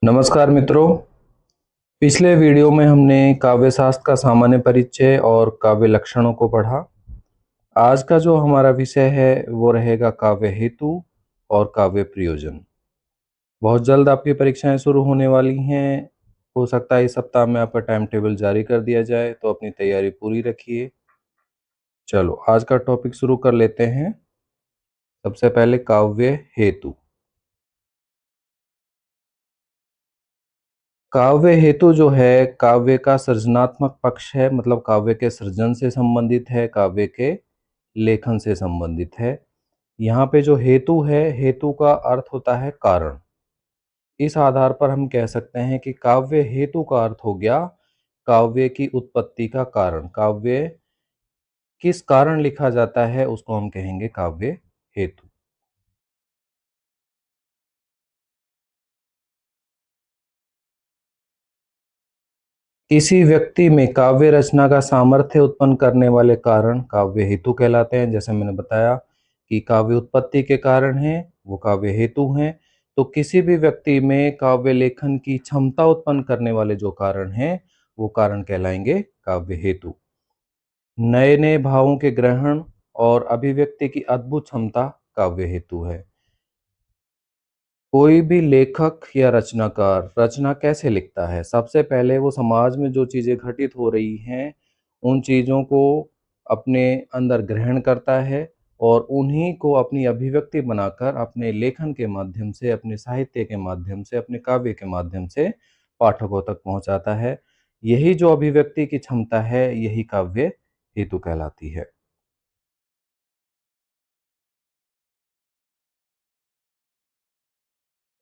नमस्कार मित्रों। पिछले वीडियो में हमने काव्य शास्त्र का सामान्य परिचय और काव्य लक्षणों को पढ़ा। आज का जो हमारा विषय है वो रहेगा काव्य हेतु और काव्य प्रयोजन। बहुत जल्द आपकी परीक्षाएं शुरू होने वाली हैं। हो सकता है इस सप्ताह में आपका टाइम टेबल जारी कर दिया जाए, तो अपनी तैयारी पूरी रखिए। चलो आज का टॉपिक शुरू कर लेते हैं। सबसे पहले काव्य हेतु। काव्य हेतु जो है काव्य का सृजनात्मक पक्ष है, मतलब काव्य के सृजन से संबंधित है, काव्य के लेखन से संबंधित है। यहाँ पे जो हेतु है, हेतु का अर्थ होता है कारण। इस आधार पर हम कह सकते हैं कि काव्य हेतु का अर्थ हो गया काव्य की उत्पत्ति का कारण। काव्य किस कारण लिखा जाता है उसको हम कहेंगे काव्य हेतु। किसी व्यक्ति में काव्य रचना का सामर्थ्य उत्पन्न करने वाले कारण काव्य हेतु कहलाते हैं। जैसे मैंने बताया कि काव्य उत्पत्ति के कारण हैं, वो काव्य हेतु हैं। तो किसी भी व्यक्ति में काव्य लेखन की क्षमता उत्पन्न करने वाले जो कारण हैं, वो कारण कहलाएंगे काव्य हेतु। नए नए भावों के ग्रहण और अभिव्यक्ति की अद्भुत क्षमता काव्य हेतु है। कोई भी लेखक या रचनाकार रचना कैसे लिखता है? सबसे पहले वो समाज में जो चीज़ें घटित हो रही हैं, उन चीज़ों को अपने अंदर ग्रहण करता है और उन्हीं को अपनी अभिव्यक्ति बनाकर अपने लेखन के माध्यम से, अपने साहित्य के माध्यम से, अपने काव्य के माध्यम से पाठकों तक पहुंचाता है। यही जो अभिव्यक्ति की क्षमता है, यही काव्य हेतु कहलाती है।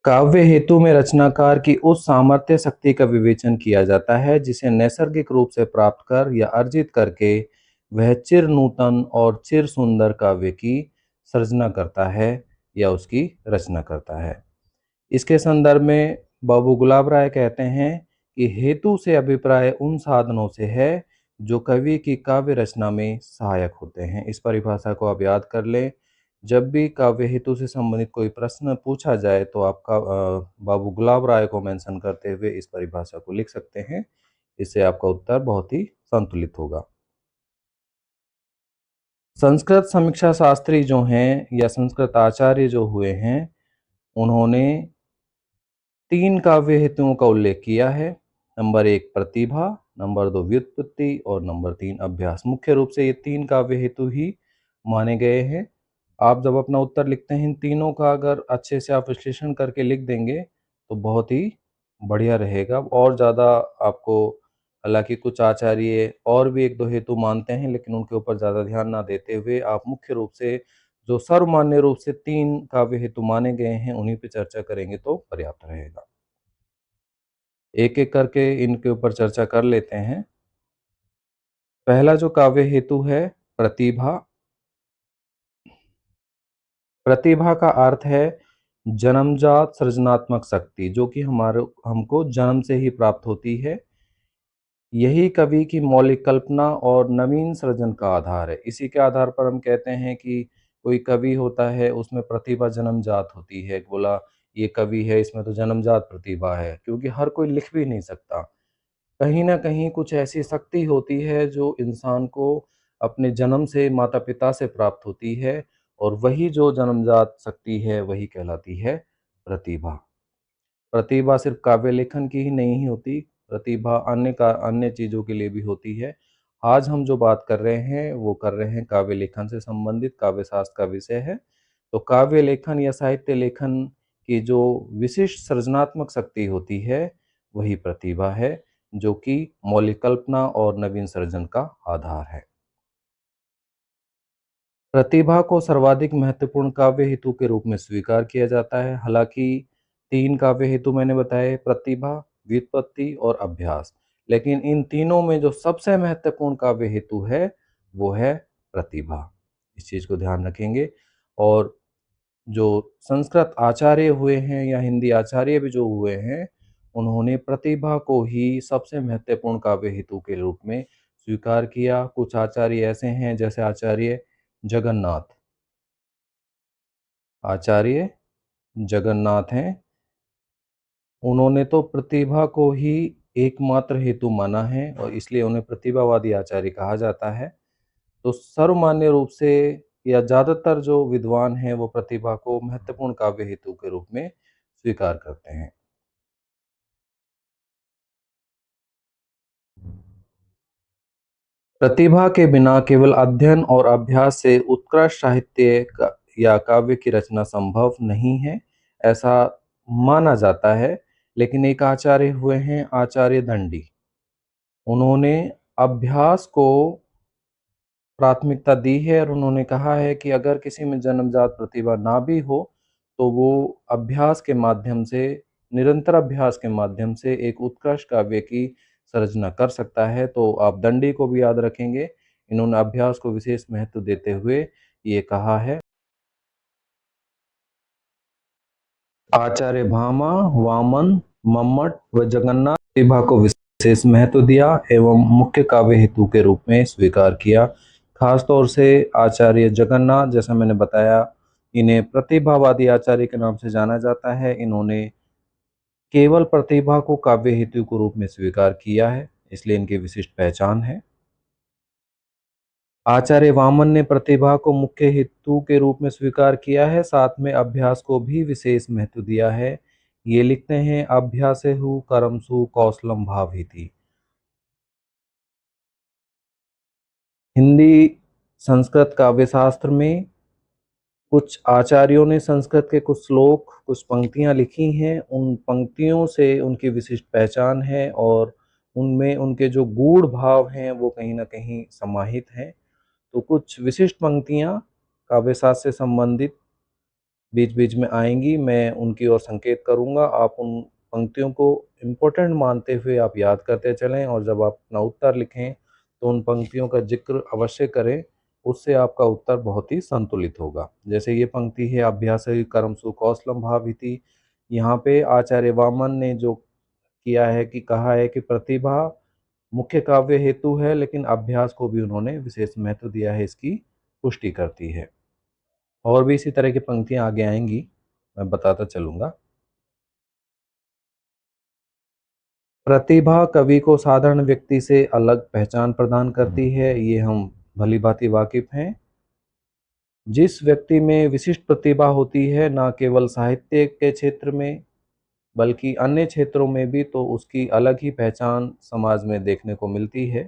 काव्य हेतु में रचनाकार की उस सामर्थ्य शक्ति का विवेचन किया जाता है जिसे नैसर्गिक रूप से प्राप्त कर या अर्जित करके वह चिर नूतन और चिर सुंदर काव्य की सृजना करता है या उसकी रचना करता है। इसके संदर्भ में बाबू गुलाब राय कहते हैं कि हेतु से अभिप्राय उन साधनों से है जो कवि की काव्य रचना में सहायक होते हैं। इस परिभाषा को आप याद कर लें। जब भी काव्य हेतु से संबंधित कोई प्रश्न पूछा जाए तो आपका बाबू गुलाब राय को मेंशन करते हुए इस परिभाषा को लिख सकते हैं। इससे आपका उत्तर बहुत ही संतुलित होगा। संस्कृत समीक्षा शास्त्री जो हैं या संस्कृत आचार्य जो हुए हैं, उन्होंने तीन काव्य हेतुओं का उल्लेख किया है। नंबर 1 प्रतिभा, नंबर 2 व्युत्पत्ति और नंबर 3 अभ्यास। मुख्य रूप से ये तीन काव्य हेतु ही माने गए हैं। आप जब अपना उत्तर लिखते हैं, इन तीनों का अगर अच्छे से आप विश्लेषण करके लिख देंगे तो बहुत ही बढ़िया रहेगा। और ज़्यादा आपको, हालांकि कुछ आचार्य और भी एक दो हेतु मानते हैं, लेकिन उनके ऊपर ज़्यादा ध्यान ना देते हुए आप मुख्य रूप से जो सर्वमान्य रूप से तीन काव्य हेतु माने गए हैं, उन्हीं पे चर्चा करेंगे तो पर्याप्त रहेगा। एक एक करके इनके ऊपर चर्चा कर लेते हैं। पहला जो काव्य हेतु है, प्रतिभा। प्रतिभा का अर्थ है जन्मजात सृजनात्मक शक्ति, जो कि हमारे हमको जन्म से ही प्राप्त होती है। यही कवि की मौलिक कल्पना और नवीन सृजन का आधार है। इसी के आधार पर हम कहते हैं कि कोई कवि होता है, उसमें प्रतिभा जन्मजात होती है। बोला ये कवि है, इसमें तो जन्मजात प्रतिभा है, क्योंकि हर कोई लिख भी नहीं सकता। कहीं न कहीं कुछ ऐसी शक्ति होती है जो इंसान को अपने जन्म से माता-पिता से प्राप्त होती है, और वही जो जन्मजात शक्ति है वही कहलाती है प्रतिभा। प्रतिभा सिर्फ़ काव्य लेखन की ही नहीं होती, प्रतिभा अन्य चीज़ों के लिए भी होती है। आज हम जो बात कर रहे हैं वो कर रहे हैं काव्य लेखन से संबंधित, काव्य शास्त्र का विषय है। तो काव्य लेखन या साहित्य लेखन की जो विशिष्ट सृजनात्मक शक्ति होती है, वही प्रतिभा है, जो कि मौलिक कल्पना और नवीन सृजन का आधार है। प्रतिभा को सर्वाधिक महत्वपूर्ण काव्य हेतु के रूप में स्वीकार किया जाता है। हालाँकि 3 काव्य हेतु मैंने बताए, प्रतिभा, व्युत्पत्ति और अभ्यास। लेकिन इन तीनों में जो सबसे महत्वपूर्ण काव्य हेतु है, वो है प्रतिभा। इस चीज़ को ध्यान रखेंगे। और जो संस्कृत आचार्य हुए हैं या हिंदी आचार्य भी जो हुए हैं, उन्होंने प्रतिभा को ही सबसे महत्वपूर्ण काव्य हेतु के रूप में स्वीकार किया। कुछ आचार्य ऐसे हैं जैसे आचार्य जगन्नाथ। आचार्य जगन्नाथ हैं, उन्होंने तो प्रतिभा को ही एकमात्र हेतु माना है और इसलिए उन्हें प्रतिभावादी आचार्य कहा जाता है। तो सर्वमान्य रूप से या ज़्यादातर जो विद्वान हैं वो प्रतिभा को महत्वपूर्ण काव्य हेतु के रूप में स्वीकार करते हैं। प्रतिभा के बिना केवल अध्ययन और अभ्यास से उत्कृष्ट साहित्य या काव्य की रचना संभव नहीं है, ऐसा माना जाता है। लेकिन एक आचार्य हुए हैं आचार्य दंडी। उन्होंने अभ्यास को प्राथमिकता दी है और उन्होंने कहा है कि अगर किसी में जन्मजात प्रतिभा ना भी हो, तो वो अभ्यास के माध्यम से, निरंतर अभ्यास के माध्यम से एक उत्कृष्ट काव्य की सर्जना कर सकता है। तो आप दंडी को भी याद रखेंगे। इन्होंने अभ्यास को विशेष महत्व देते हुए ये कहा है। आचार्य भामा, वामन, मम्मट व जगन्नाथ प्रतिभा को विशेष महत्व दिया एवं मुख्य काव्य हेतु के रूप में स्वीकार किया। खासतौर से आचार्य जगन्नाथ, जैसा मैंने बताया, इन्हें प्रतिभावादी आचार्य के नाम से जाना जाता है। इन्होंने केवल प्रतिभा को काव्य हेतु के रूप में स्वीकार किया है, इसलिए इनकी विशिष्ट पहचान है। आचार्य वामन ने प्रतिभा को मुख्य हेतु के रूप में स्वीकार किया है, साथ में अभ्यास को भी विशेष महत्व दिया है। ये लिखते हैं अभ्यासेहु कर्मसु कौशलम भावयति। हिंदी संस्कृत काव्य शास्त्र में कुछ आचार्यों ने संस्कृत के कुछ श्लोक, कुछ पंक्तियां लिखी हैं। उन पंक्तियों से उनकी विशिष्ट पहचान है और उनमें उनके जो गूढ़ भाव हैं वो कहीं ना कहीं समाहित हैं। तो कुछ विशिष्ट पंक्तियां काव्य शास्त्र से संबंधित बीच बीच में आएंगी, मैं उनकी ओर संकेत करूंगा। आप उन पंक्तियों को इम्पोर्टेंट मानते हुए आप याद करते चलें और जब आप अपना उत्तर लिखें तो उन पंक्तियों का जिक्र अवश्य करें। उससे आपका उत्तर बहुत ही संतुलित होगा। जैसे ये पंक्ति है अभ्यास कर्मसु कौशलम भाविति। यहाँ पे आचार्य वामन ने जो किया है कि कहा है कि प्रतिभा मुख्य काव्य हेतु है, लेकिन अभ्यास को भी उन्होंने विशेष महत्व दिया है, इसकी पुष्टि करती है। और भी इसी तरह की पंक्तियां आगे आएंगी, मैं बताता चलूंगा। प्रतिभा कवि को साधारण व्यक्ति से अलग पहचान प्रदान करती है, ये हम भली भांति वाकिफ हैं। जिस व्यक्ति में विशिष्ट प्रतिभा होती है, न केवल साहित्य के क्षेत्र में बल्कि अन्य क्षेत्रों में भी, तो उसकी अलग ही पहचान समाज में देखने को मिलती है।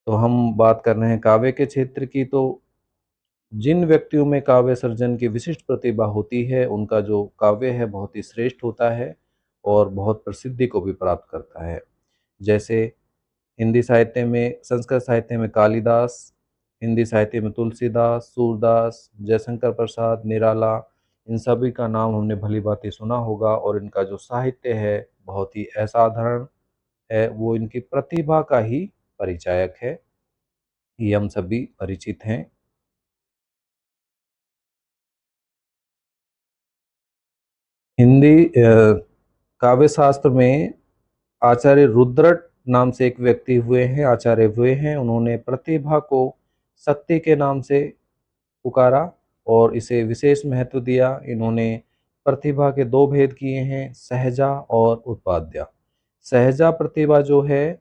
तो हम बात कर रहे हैं काव्य के क्षेत्र की। तो जिन व्यक्तियों में काव्य सर्जन की विशिष्ट प्रतिभा होती है, उनका जो काव्य है बहुत ही श्रेष्ठ होता है और बहुत प्रसिद्धि को भी प्राप्त करता है। जैसे हिंदी साहित्य में, संस्कृत साहित्य में कालिदास, हिंदी साहित्य में तुलसीदास, सूरदास, जयशंकर प्रसाद, निराला, इन सभी का नाम हमने भली भांति सुना होगा और इनका जो साहित्य है बहुत ही असाधारण है। वो इनकी प्रतिभा का ही परिचायक है, ये हम सभी परिचित हैं। हिंदी काव्य शास्त्र में आचार्य रुद्रट नाम से एक व्यक्ति हुए हैं, आचार्य हुए हैं। उन्होंने प्रतिभा को शक्ति के नाम से पुकारा और इसे विशेष महत्व दिया। इन्होंने प्रतिभा के दो भेद किए हैं, सहजा और उत्पाद्या। सहजा प्रतिभा जो है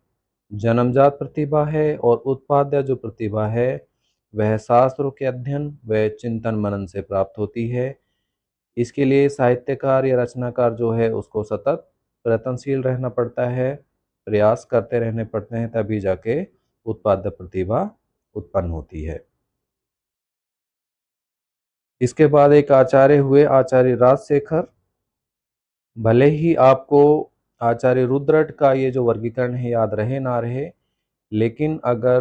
जन्मजात प्रतिभा है और उत्पाद्या जो प्रतिभा है वह शास्त्रों के अध्ययन व चिंतन मनन से प्राप्त होती है। इसके लिए साहित्यकार या रचनाकार जो है उसको सतत प्रयत्नशील रहना पड़ता है, प्रयास करते रहने पड़ते हैं, तभी जाके उत्पाद्य प्रतिभा उत्पन्न होती है। इसके बाद एक आचार्य हुए आचार्य राजशेखर। भले ही आपको आचार्य रुद्रट का ये जो वर्गीकरण है याद रहे ना रहे, लेकिन अगर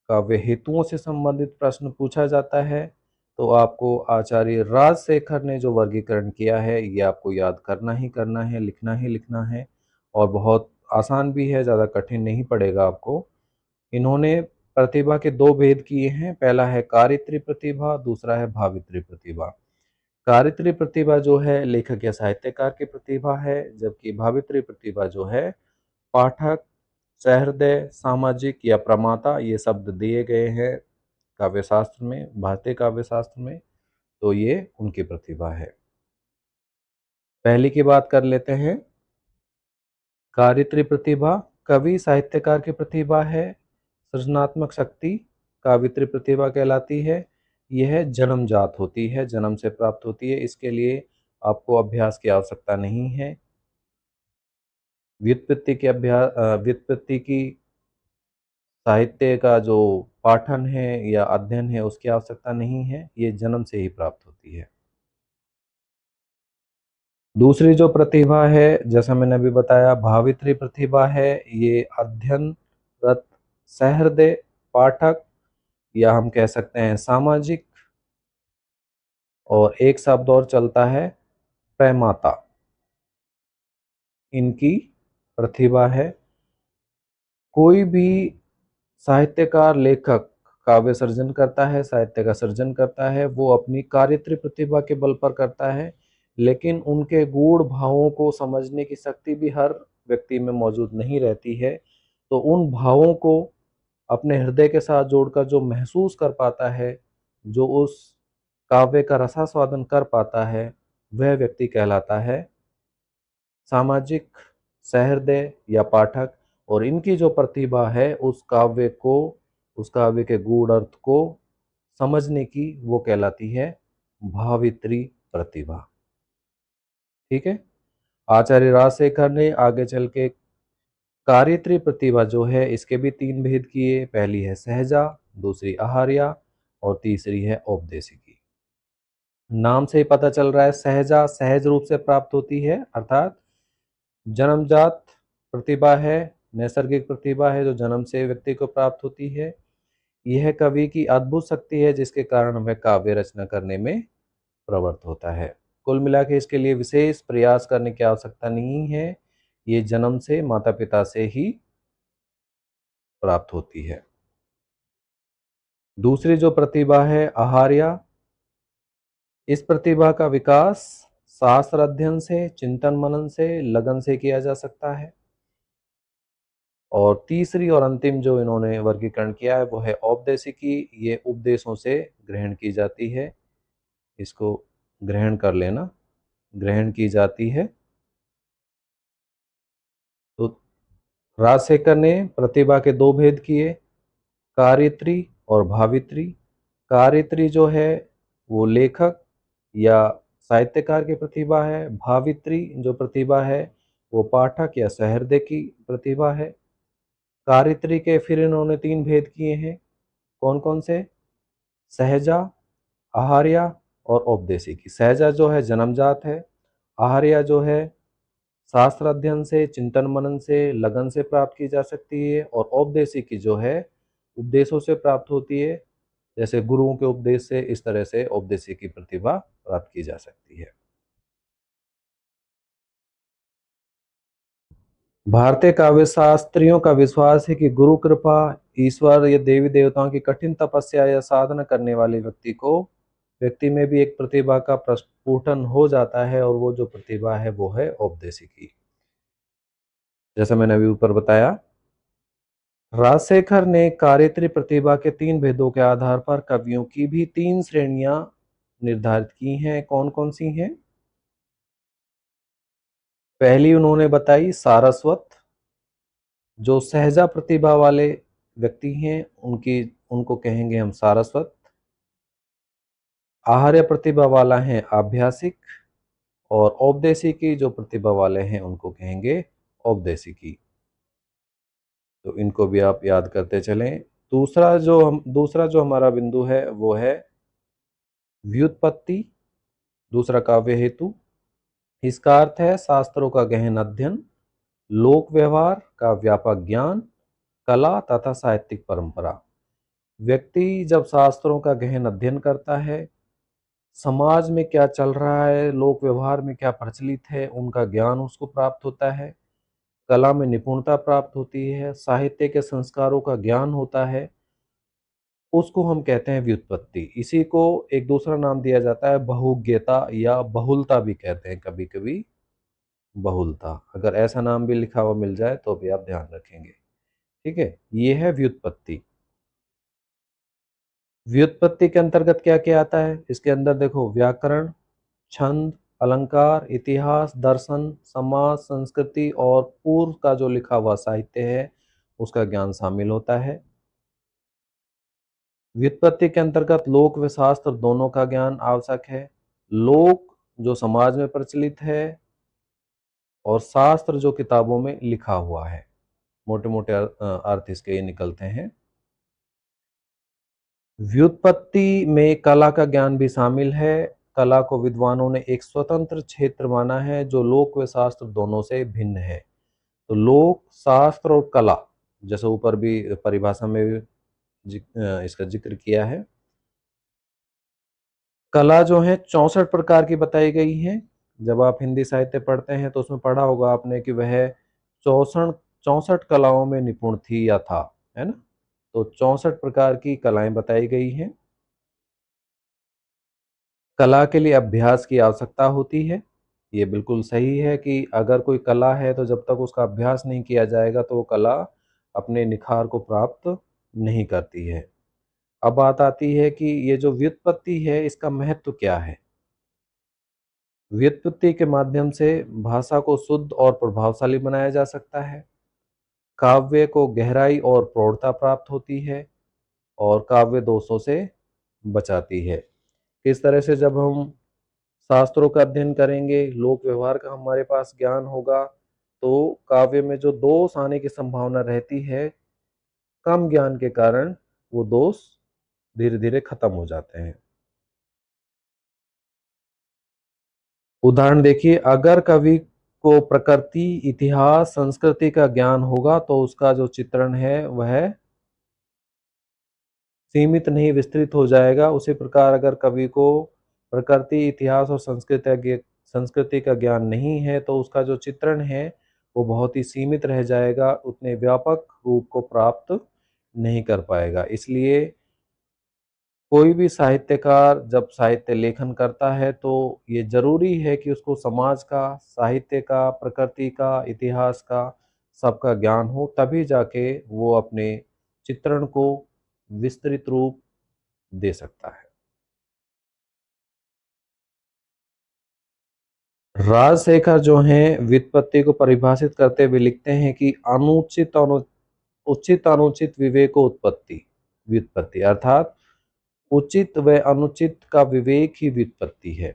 काव्य हेतुओं से संबंधित प्रश्न पूछा जाता है तो आपको आचार्य राजशेखर ने जो वर्गीकरण किया है ये आपको याद करना ही करना है, लिखना ही लिखना है। और बहुत आसान भी है, ज़्यादा कठिन नहीं पड़ेगा आपको। इन्होंने प्रतिभा के दो भेद किए हैं, पहला है कारित्री प्रतिभा, दूसरा है भावित्री प्रतिभा। कारित्री प्रतिभा जो है लेखक या साहित्यकार की प्रतिभा है, जबकि भावित्री प्रतिभा जो है पाठक, सहृदय, सामाजिक या प्रमाता, ये शब्द दिए गए हैं काव्य शास्त्र में, भारतीय काव्य शास्त्र में। तो ये उनकी प्रतिभा है। पहली की बात कर लेते हैं। कारित्री प्रतिभा कवि साहित्यकार की प्रतिभा है। सृजनात्मक शक्ति काव्यत्री प्रतिभा कहलाती है। यह जन्मजात होती है, जन्म से प्राप्त होती है। इसके लिए आपको अभ्यास की आवश्यकता नहीं है। व्युत्पत्ति की साहित्य का जो पाठन है या अध्ययन है उसकी आवश्यकता नहीं है, ये जन्म से ही प्राप्त होती है। दूसरी जो प्रतिभा है, जैसा मैंने अभी बताया, भावित्री प्रतिभा है। ये अध्ययनरत सहृदय पाठक या हम कह सकते हैं सामाजिक, और एक शब्द और चलता है प्रमाता, इनकी प्रतिभा है। कोई भी साहित्यकार लेखक काव्य सर्जन करता है, साहित्य का सर्जन करता है, वो अपनी कार्यत्री प्रतिभा के बल पर करता है, लेकिन उनके गूढ़ भावों को समझने की शक्ति भी हर व्यक्ति में मौजूद नहीं रहती है। तो उन भावों को अपने हृदय के साथ जोड़कर जो महसूस कर पाता है, जो उस काव्य का रसास्वादन कर पाता है, वह व्यक्ति कहलाता है सामाजिक, सहृदय या पाठक। और इनकी जो प्रतिभा है उस काव्य के गूढ़ अर्थ को समझने की, वो कहलाती है भावित्री प्रतिभा। ठीक है। आचार्य राजशेखर ने आगे चल के कार्यत्री प्रतिभा जो है इसके भी तीन भेद किए। पहली है सहजा, दूसरी आहार्या और तीसरी है औपदेशिकी। नाम से ही पता चल रहा है, सहजा सहज रूप से प्राप्त होती है, अर्थात जन्मजात प्रतिभा है, नैसर्गिक प्रतिभा है जो जन्म से व्यक्ति को प्राप्त होती है। यह कवि की अद्भुत शक्ति है जिसके कारण वह काव्य रचना करने में प्रवृत्त होता है। कुल मिला के इसके लिए विशेष प्रयास करने की आवश्यकता नहीं है, ये जन्म से माता पिता से ही प्राप्त होती है। दूसरी जो प्रतिभा है आहार्या, इस प्रतिभा का विकास शास्त्र अध्ययन से, चिंतन मनन से, लगन से किया जा सकता है। और तीसरी और अंतिम जो इन्होंने वर्गीकरण किया है वो है औपदेशिकी। ये उपदेशों से ग्रहण की जाती है, इसको ग्रहण कर लेना, ग्रहण की जाती है। तो राजशेखर ने प्रतिभा के दो भेद किए, कार्यत्री और भावित्री। कार्यत्री जो है वो लेखक या साहित्यकार की प्रतिभा है। भावित्री जो प्रतिभा है वो पाठक या सहृदय की प्रतिभा है। कार्यत्री के फिर इन्होंने तीन भेद किए हैं, कौन कौन से? सहजा, आहार्या और औपदेशिकी। सहजा जो है जन्मजात है, आहार्या जो है शास्त्र अध्ययन से, चिंतन मनन से, लगन से प्राप्त की जा सकती है, और औपदेशिकी जो है उपदेशों से प्राप्त होती है, जैसे गुरुओं के उपदेश से। इस तरह से औपदेशिकी प्रतिभा प्राप्त की जा सकती है। भारतीय काव्य शास्त्रियों का विश्वास है कि गुरु कृपा, ईश्वर या देवी देवताओं की कठिन तपस्या या साधना करने वाले व्यक्ति में भी एक प्रतिभा का प्रस्फुटन हो जाता है, और वो जो प्रतिभा है वो है औपदेशिकी। जैसा मैंने अभी ऊपर बताया, राजशेखर ने कार्यत्री प्रतिभा के तीन भेदों के आधार पर कवियों की भी तीन श्रेणियां निर्धारित की हैं। कौन कौन सी हैं? पहली उन्होंने बताई सारस्वत, जो सहजा प्रतिभा वाले व्यक्ति हैं उनको कहेंगे हम सारस्वत। आहार्य प्रतिभा वाला है आभ्यासिक, और औपदेशिकी जो प्रतिभा वाले हैं उनको कहेंगे औपदेशिकी। तो इनको भी आप याद करते चलें। दूसरा जो हमारा बिंदु है वो है व्युत्पत्ति, दूसरा काव्य हेतु। इसका अर्थ है शास्त्रों का गहन अध्ययन, लोक व्यवहार का व्यापक ज्ञान, कला तथा साहित्यिक परंपरा। व्यक्ति जब शास्त्रों का गहन अध्ययन करता है, समाज में क्या चल रहा है, लोक व्यवहार में क्या प्रचलित है, उनका ज्ञान उसको प्राप्त होता है, कला में निपुणता प्राप्त होती है, साहित्य के संस्कारों का ज्ञान होता है, उसको हम कहते हैं व्युत्पत्ति। इसी को एक दूसरा नाम दिया जाता है बहुज्ञता या बहुलता भी कहते हैं कभी कभी, बहुलता। अगर ऐसा नाम भी लिखा हुआ मिल जाए तो भी आप ध्यान रखेंगे। ठीक है, ये है व्युत्पत्ति। व्युत्पत्ति के अंतर्गत क्या क्या आता है? इसके अंदर देखो, व्याकरण, छंद, अलंकार, इतिहास, दर्शन, समाज, संस्कृति और पूर्व का जो लिखा हुआ साहित्य है, उसका ज्ञान शामिल होता है। व्युत्पत्ति के अंतर्गत लोक व शास्त्र दोनों का ज्ञान आवश्यक है। लोक जो समाज में प्रचलित है और शास्त्र जो किताबों में लिखा हुआ है। मोटे मोटे अर्थ इसके ये निकलते हैं। व्युत्पत्ति में कला का ज्ञान भी शामिल है। कला को विद्वानों ने एक स्वतंत्र क्षेत्र माना है जो लोक व शास्त्र दोनों से भिन्न है। तो लोक, शास्त्र और कला, जैसे ऊपर भी परिभाषा में भी इसका जिक्र किया है। कला जो है 64 प्रकार की बताई गई है। जब आप हिंदी साहित्य पढ़ते हैं तो उसमें पढ़ा होगा आपने कि वह 64 कलाओं में निपुण थी या था, है ना? तो 64 प्रकार की कलाएं बताई गई हैं। कला के लिए अभ्यास की आवश्यकता होती है। ये बिल्कुल सही है कि अगर कोई कला है तो जब तक उसका अभ्यास नहीं किया जाएगा तो वो कला अपने निखार को प्राप्त नहीं करती है। अब बात आती है कि ये जो व्युत्पत्ति है इसका महत्व क्या है? व्युत्पत्ति के माध्यम से भाषा को शुद्ध और प्रभावशाली बनाया जा सकता है। काव्य को गहराई और प्रौढ़ता प्राप्त होती है और काव्य दोषों से बचाती है। किस तरह से? जब हम शास्त्रों का अध्ययन करेंगे, लोक व्यवहार का हमारे पास ज्ञान होगा, तो काव्य में जो दोष आने की संभावना रहती है, कम ज्ञान के कारण वो दोष धीरे धीरे खत्म हो जाते हैं। उदाहरण देखिए, अगर कवि को प्रकृति, इतिहास, संस्कृति का ज्ञान होगा तो उसका जो चित्रण है वह सीमित नहीं विस्तृत हो जाएगा। उसी प्रकार अगर कवि को प्रकृति, इतिहास और संस्कृति का ज्ञान नहीं है तो उसका जो चित्रण है वो बहुत ही सीमित रह जाएगा, उतने व्यापक रूप को प्राप्त नहीं कर पाएगा। इसलिए कोई भी साहित्यकार जब साहित्य लेखन करता है तो ये जरूरी है कि उसको समाज का, साहित्य का, प्रकृति का, इतिहास का, सबका ज्ञान हो, तभी जाके वो अपने चित्रण को विस्तृत रूप दे सकता है। राजशेखर जो हैं व्युत्पत्ति को परिभाषित करते हुए लिखते हैं कि उचित अनुचित विवेक उत्पत्ति व्युत्पत्ति, अर्थात उचित व अनुचित का विवेक ही व्युत्पत्ति है।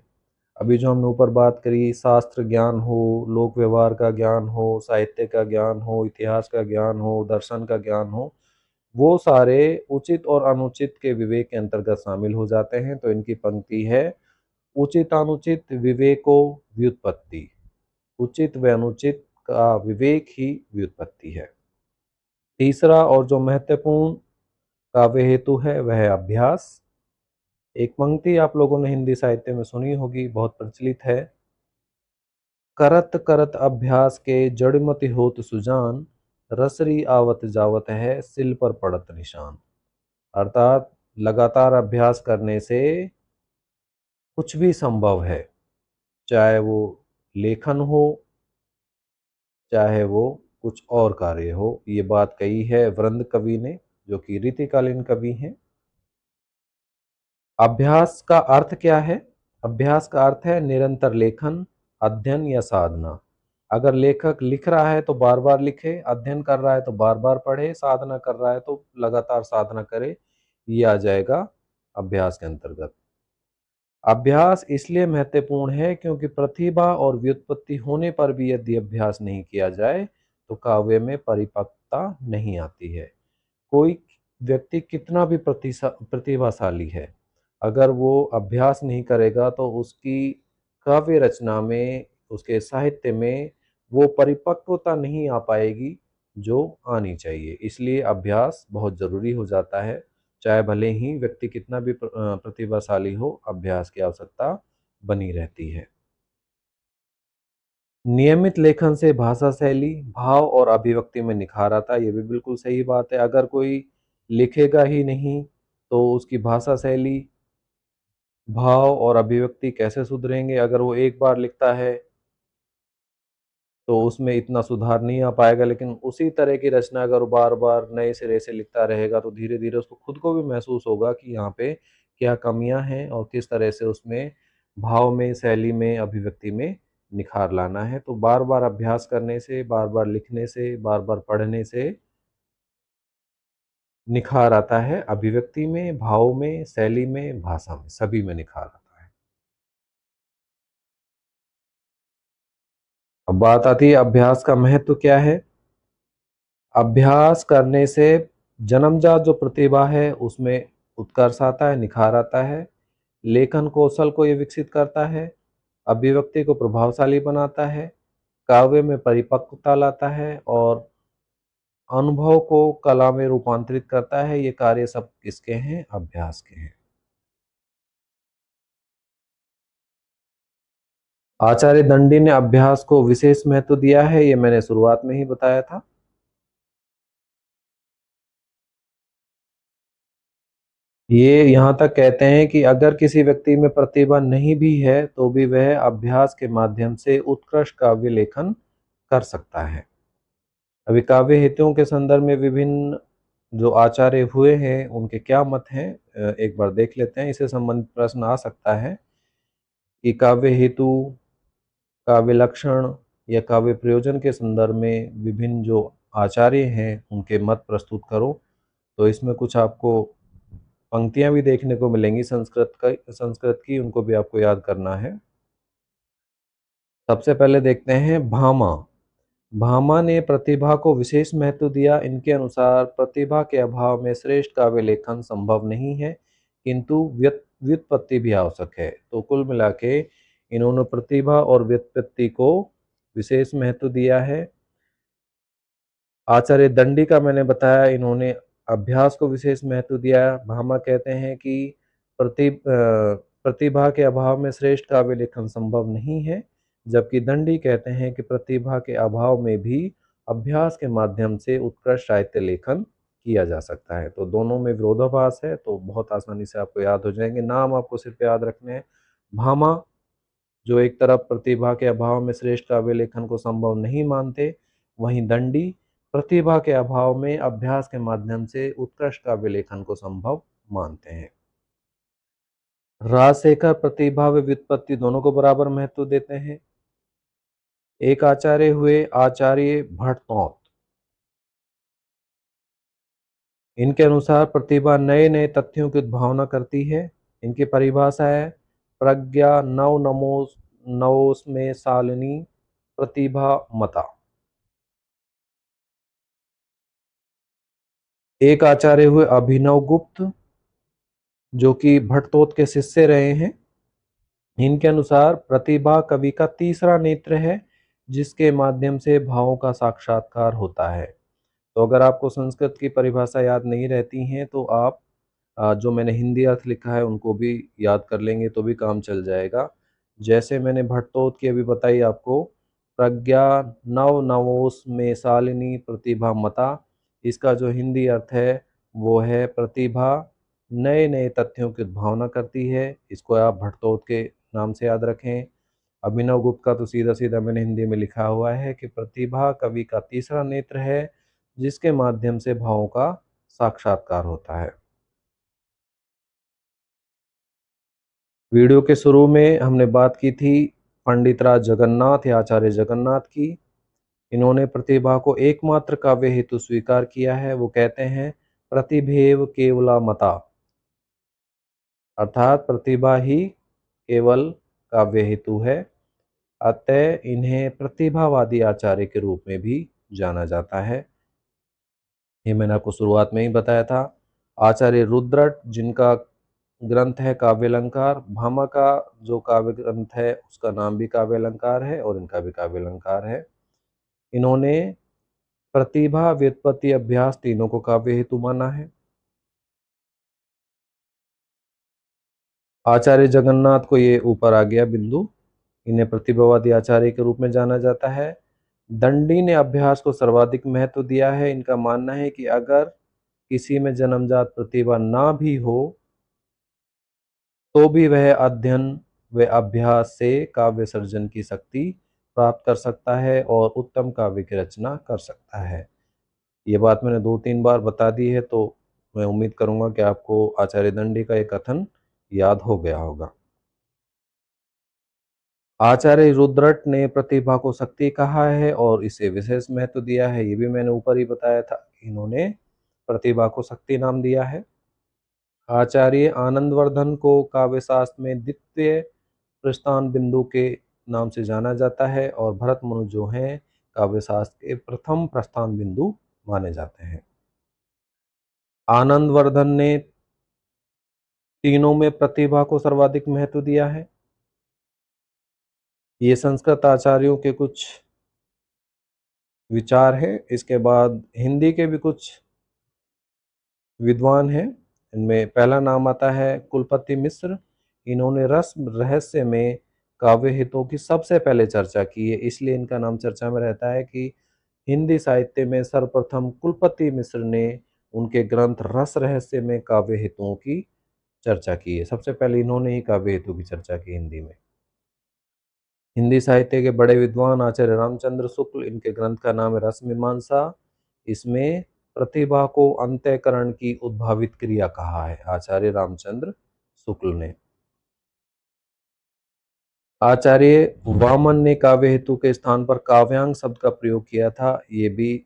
अभी जो हमने ऊपर बात करी, शास्त्र ज्ञान हो, लोक व्यवहार का ज्ञान हो, साहित्य का ज्ञान हो, इतिहास का ज्ञान हो, दर्शन का ज्ञान हो, वो सारे उचित और अनुचित के विवेक के अंतर्गत शामिल हो जाते हैं। तो इनकी पंक्ति है, उचित अनुचित विवेको व्युत्पत्ति, उचित व अनुचित का विवेक ही व्युत्पत्ति है। तीसरा और जो महत्वपूर्ण काव्य हेतु है वह है अभ्यास। एक पंक्ति आप लोगों ने हिंदी साहित्य में सुनी होगी, बहुत प्रचलित है। करत करत अभ्यास के जड़मति होत सुजान, रसरी आवत जावत है सिल पर पड़त निशान। अर्थात लगातार अभ्यास करने से कुछ भी संभव है, चाहे वो लेखन हो, चाहे वो कुछ और कार्य हो। ये बात कही है वृंद कवि ने, जो कि रीतिकालीन कवि हैं। अभ्यास का अर्थ क्या है? अभ्यास का अर्थ है निरंतर लेखन, अध्ययन या साधना। अगर लेखक लिख रहा है तो बार बार लिखे, अध्ययन कर रहा है तो बार बार पढ़े, साधना कर रहा है तो लगातार साधना करे, ये आ जाएगा अभ्यास के अंतर्गत। अभ्यास इसलिए महत्वपूर्ण है क्योंकि प्रतिभा और व्युत्पत्ति होने पर भी यदि अभ्यास नहीं किया जाए तो काव्य में परिपक्वता नहीं आती है। कोई व्यक्ति कितना भी प्रतिभाशाली है, अगर वो अभ्यास नहीं करेगा तो उसकी काव्य रचना में, उसके साहित्य में वो परिपक्वता नहीं आ पाएगी जो आनी चाहिए। इसलिए अभ्यास बहुत ज़रूरी हो जाता है। चाहे भले ही व्यक्ति कितना भी प्रतिभाशाली हो, अभ्यास की आवश्यकता बनी रहती है। नियमित लेखन से भाषा शैली, भाव और अभिव्यक्ति में निखार आता है। ये भी बिल्कुल सही बात है। अगर कोई लिखेगा ही नहीं तो उसकी भाषा शैली, भाव और अभिव्यक्ति कैसे सुधरेंगे? अगर वो एक बार लिखता है तो उसमें इतना सुधार नहीं आ पाएगा, लेकिन उसी तरह की रचना अगर वो बार बार नए सिरे से लिखता रहेगा तो धीरे धीरे उसको खुद को भी महसूस होगा कि यहाँ पे क्या कमियां हैं और किस तरह से उसमें भाव में, शैली में, अभिव्यक्ति में निखार लाना है। तो बार-बार अभ्यास करने से, बार-बार लिखने से, बार-बार पढ़ने से निखार आता है अभिव्यक्ति में, भाव में, शैली में, भाषा में, सभी में निखार आता है। अब बात आती है अभ्यास का महत्व क्या है? अभ्यास करने से जन्मजात जो प्रतिभा है उसमें उत्कर्ष आता है, निखार आता है। लेखन कौशल को ये विकसित करता है, अभिव्यक्ति को प्रभावशाली बनाता है, काव्य में परिपक्वता लाता है और अनुभव को कला में रूपांतरित करता है। ये कार्य सब किसके हैं? अभ्यास के हैं। आचार्य दंडी ने अभ्यास को विशेष महत्व दिया है, ये मैंने शुरुआत में ही बताया था। ये यहाँ तक कहते हैं कि अगर किसी व्यक्ति में प्रतिभा नहीं भी है तो भी वह अभ्यास के माध्यम से उत्कृष्ट काव्य लेखन कर सकता है। अभी काव्य हेतुओं के संदर्भ में विभिन्न जो आचार्य हुए हैं उनके क्या मत हैं, एक बार देख लेते हैं। इससे संबंधित प्रश्न आ सकता है कि काव्य हेतु, काव्य लक्षण या काव्य प्रयोजन के संदर्भ में विभिन्न जो आचार्य हैं उनके मत प्रस्तुत करो। तो इसमें कुछ आपको पंक्तियां भी देखने को मिलेंगी संस्कृत की, उनको भी आपको याद करना है। सबसे पहले देखते हैं भामा। भामा ने प्रतिभा को विशेष महत्व दिया। इनके अनुसार प्रतिभा के अभाव में श्रेष्ठ काव्य लेखन संभव नहीं है, किंतु व्युत्पत्ति भी आवश्यक है। तो कुल मिला के इन्होंने प्रतिभा और व्युत्पत्ति को विशेष महत्व दिया है। आचार्य दंडी का मैंने बताया, इन्होंने अभ्यास को विशेष महत्व दिया। भामा कहते हैं कि प्रतिभा के अभाव में श्रेष्ठ काव्य लेखन संभव नहीं है, जबकि दंडी कहते हैं कि प्रतिभा के अभाव में भी अभ्यास के माध्यम से उत्कृष्ट साहित्य लेखन किया जा सकता है। तो दोनों में विरोधाभास है, तो बहुत आसानी से आपको याद हो जाएंगे। नाम आपको सिर्फ याद रखने हैं। भामा जो एक तरफ प्रतिभा के अभाव में श्रेष्ठ काव्य लेखन को संभव नहीं मानते, वहीं दंडी प्रतिभा के अभाव में अभ्यास के माध्यम से उत्कृष्ट काव्य लेखन को संभव मानते हैं। राजशेखर प्रतिभा व व्युत्पत्ति दोनों को बराबर महत्व देते हैं। एक आचार्य हुए आचार्य भट्टतोत। इनके अनुसार प्रतिभा नए नए तथ्यों की उद्भावना करती है। इनकी परिभाषा है प्रज्ञा नव नमोस नवोस में सालिनी प्रतिभा मता। एक आचार्य हुए अभिनव गुप्त, जो कि भट्टतोत के शिष्य रहे हैं। इनके अनुसार प्रतिभा कवि का तीसरा नेत्र है, जिसके माध्यम से भावों का साक्षात्कार होता है। तो अगर आपको संस्कृत की परिभाषा याद नहीं रहती हैं तो आप जो मैंने हिंदी अर्थ लिखा है उनको भी याद कर लेंगे तो भी काम चल जाएगा। जैसे मैंने भट्टतोत की अभी बताई आपको, प्रज्ञा नव नवोस में शालिनी प्रतिभा मता, इसका जो हिंदी अर्थ है वो है प्रतिभा नए नए तथ्यों की उद्भावना करती है। इसको आप भट्टतोत के नाम से याद रखें। अभिनव गुप्त का तो सीधा सीधा मैंने हिंदी में लिखा हुआ है कि प्रतिभा कवि का तीसरा नेत्र है, जिसके माध्यम से भावों का साक्षात्कार होता है। वीडियो के शुरू में हमने बात की थी पंडित राज जगन्नाथ या आचार्य जगन्नाथ की। इन्होंने प्रतिभा को एकमात्र काव्य हेतु स्वीकार किया है। वो कहते हैं प्रतिभेव केवला मता, अर्थात प्रतिभा ही केवल काव्य हेतु है। अतः इन्हें प्रतिभावादी आचार्य के रूप में भी जाना जाता है। ये मैंने आपको शुरुआत में ही बताया था। आचार्य रुद्रट, जिनका ग्रंथ है काव्यालंकार, भामा का जो काव्य ग्रंथ है उसका नाम भी काव्यालंकार है और इनका भी काव्यालंकार है। इन्होंने प्रतिभा, व्युत्पत्ति, अभ्यास तीनों को काव्य हेतु माना है। आचार्य जगन्नाथ को ये ऊपर आ गया बिंदु, इन्हें प्रतिभावादी आचार्य के रूप में जाना जाता है। दंडी ने अभ्यास को सर्वाधिक महत्व दिया है। इनका मानना है कि अगर किसी में जन्मजात प्रतिभा ना भी हो तो भी वह अध्ययन व अभ्यास से काव्य सर्जन की शक्ति प्राप्त कर सकता है और उत्तम काव्य की रचना कर सकता है। ये बात मैंने 2-3 बार बता दी है, तो मैं उम्मीद करूंगा कि आपको आचार्य दंडी का ये कथन याद हो गया होगा। आचार्य रुद्रट ने प्रतिभा को शक्ति कहा है और इसे विशेष महत्व दिया है। ये भी मैंने ऊपर ही बताया था, इन्होंने प्रतिभा को शक्ति नाम दिया है। आचार्य आनंदवर्धन को काव्य शास्त्र में द्वितीय प्रस्थान बिंदु के नाम से जाना जाता है और भरत मुनि जो हैं काव्य शास्त्र के प्रथम प्रस्थान बिंदु माने जाते हैं। आनंदवर्धन ने तीनों में प्रतिभा को सर्वाधिक महत्व दिया है। ये संस्कृत आचार्यों के कुछ विचार हैं। इसके बाद हिंदी के भी कुछ विद्वान हैं। इनमें पहला नाम आता है कुलपति मिश्र। इन्होंने रस रहस्य में काव्य हितों की सबसे पहले चर्चा की है, इसलिए इनका नाम चर्चा में रहता है कि हिंदी साहित्य में सर्वप्रथम कुलपति मिश्र ने उनके ग्रंथ रस रहस्य में काव्य हितों की चर्चा की है। सबसे पहले इन्होंने ही काव्य हितों की चर्चा की हिंदी में। हिंदी साहित्य के बड़े विद्वान आचार्य रामचंद्र शुक्ल, इनके ग्रंथ का नाम है रसमीमांसा। इसमें प्रतिभा को अंतःकरण की उद्भावित क्रिया कहा है आचार्य रामचंद्र शुक्ल ने। आचार्य वामन ने काव्य हेतु के स्थान पर काव्यांग शब्द का प्रयोग किया था। ये भी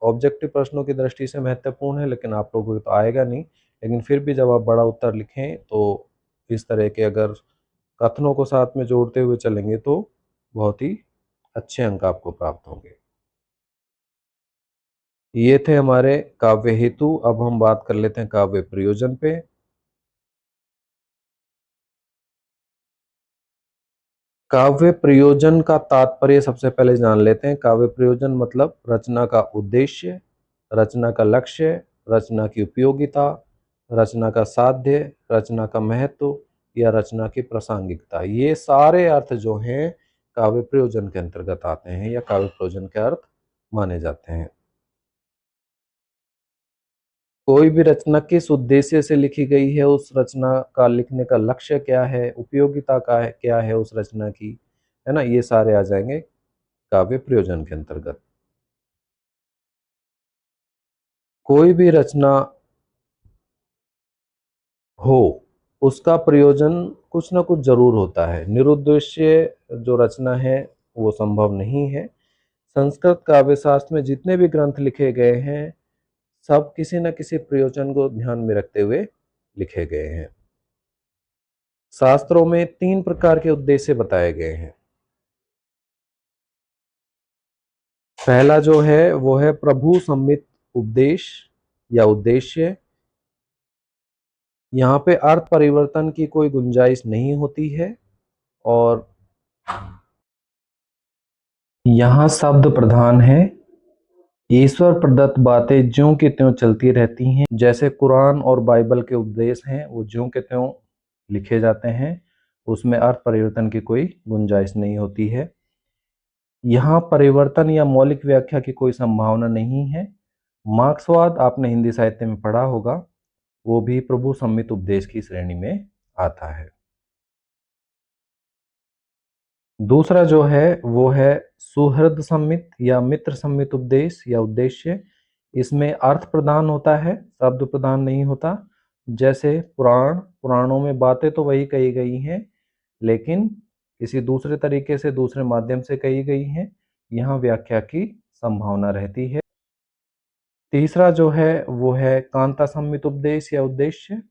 ऑब्जेक्टिव प्रश्नों की दृष्टि से महत्वपूर्ण है, लेकिन आप लोगों को तो आएगा नहीं। लेकिन फिर भी जब आप बड़ा उत्तर लिखें तो इस तरह के अगर कथनों को साथ में जोड़ते हुए चलेंगे तो बहुत ही अच्छे अंक आपको प्राप्त होंगे। ये थे हमारे काव्य हेतु। अब हम बात कर लेते हैं काव्य प्रयोजन पे। काव्य प्रयोजन का तात्पर्य सबसे पहले जान लेते हैं। काव्य प्रयोजन मतलब रचना का उद्देश्य, रचना का लक्ष्य, रचना की उपयोगिता, रचना का साध्य, रचना का महत्व या रचना की प्रासंगिकता। ये सारे अर्थ जो हैं काव्य प्रयोजन के अंतर्गत आते हैं या काव्य प्रयोजन के अर्थ माने जाते हैं। कोई भी रचना किस उद्देश्य से लिखी गई है, उस रचना का लिखने का लक्ष्य क्या है, उपयोगिता का है क्या है उस रचना की, है ना, ये सारे आ जाएंगे काव्य प्रयोजन के अंतर्गत। कोई भी रचना हो उसका प्रयोजन कुछ ना कुछ जरूर होता है। निरुद्देश्य जो रचना है वो संभव नहीं है। संस्कृत काव्य शास्त्र में जितने भी ग्रंथ लिखे गए हैं सब किसी न किसी प्रयोजन को ध्यान में रखते हुए लिखे गए हैं। शास्त्रों में 3 प्रकार के उद्देश्य बताए गए हैं। पहला जो है वो है प्रभु सम्मित उपदेश या उद्देश्य। यहाँ पे अर्थ परिवर्तन की कोई गुंजाइश नहीं होती है और यहाँ शब्द प्रधान है। ईश्वर प्रदत्त बातें ज्यों की त्यों चलती रहती हैं। जैसे कुरान और बाइबल के उपदेश हैं वो ज्यों के त्यों लिखे जाते हैं, उसमें अर्थ परिवर्तन की कोई गुंजाइश नहीं होती है। यहाँ परिवर्तन या मौलिक व्याख्या की कोई संभावना नहीं है। मार्क्सवाद आपने हिंदी साहित्य में पढ़ा होगा, वो भी प्रभु सम्मित उपदेश की श्रेणी में आता है। दूसरा जो है वो है सुहृद सम्मित या मित्र सम्मित उपदेश या उद्देश्य। इसमें अर्थ प्रदान होता है, शब्द प्रदान नहीं होता। जैसे पुराणों में बातें तो वही कही गई हैं लेकिन किसी दूसरे तरीके से दूसरे माध्यम से कही गई हैं, यहाँ व्याख्या की संभावना रहती है। तीसरा जो है वो है कांता सम्मित उपदेश या उद्देश्य।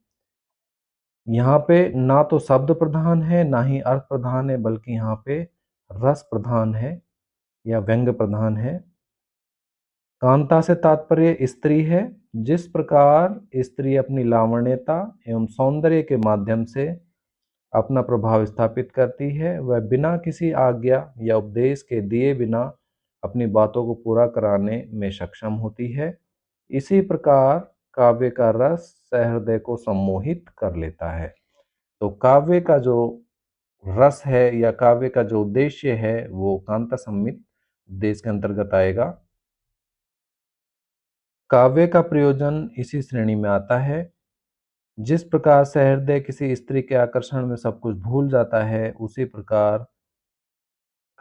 यहाँ पे ना तो शब्द प्रधान है ना ही अर्थ प्रधान है, बल्कि यहाँ पे रस प्रधान है या व्यंग्य प्रधान है। कांता से तात्पर्य स्त्री है। जिस प्रकार स्त्री अपनी लावण्यता एवं सौंदर्य के माध्यम से अपना प्रभाव स्थापित करती है, वह बिना किसी आज्ञा या उपदेश के दिए बिना अपनी बातों को पूरा कराने में सक्षम होती है, इसी प्रकार काव्य का रस सहृदय को सम्मोहित कर लेता है। तो काव्य का जो रस है या काव्य का जो उद्देश्य है वो कांता सम्मित उद्देश्य के अंतर्गत आएगा। काव्य का प्रयोजन इसी श्रेणी में आता है। जिस प्रकार सहृदय किसी स्त्री के आकर्षण में सब कुछ भूल जाता है, उसी प्रकार